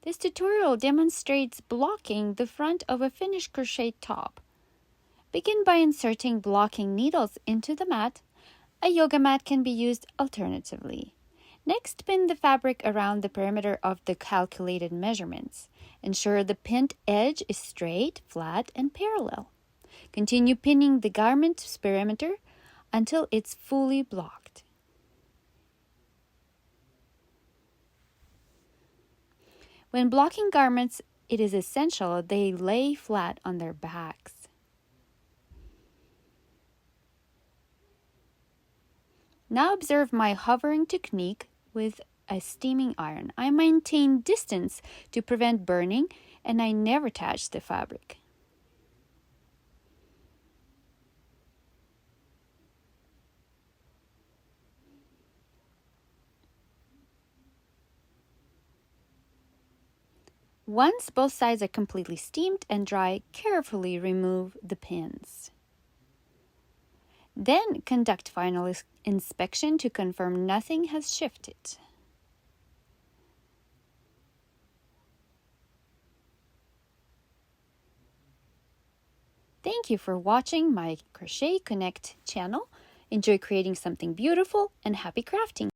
This tutorial demonstrates blocking the front of a finished crochet top. Begin by inserting blocking needles into the mat. A yoga mat can be used alternatively. Next, pin the fabric around the perimeter of the calculated measurements. Ensure the pinned edge is straight, flat, and parallel. Continue pinning the garment's perimeter until it's fully blocked. When blocking garments, it is essential they lay flat on their backs. Now observe my hovering technique with a steaming iron. I maintain distance to prevent burning, and I never touch the fabric. Once both sides are completely steamed and dry, carefully remove the pins. Then conduct final inspection to confirm nothing has shifted. Thank you for watching my Crochet Connect channel. Enjoy creating something beautiful and happy crafting!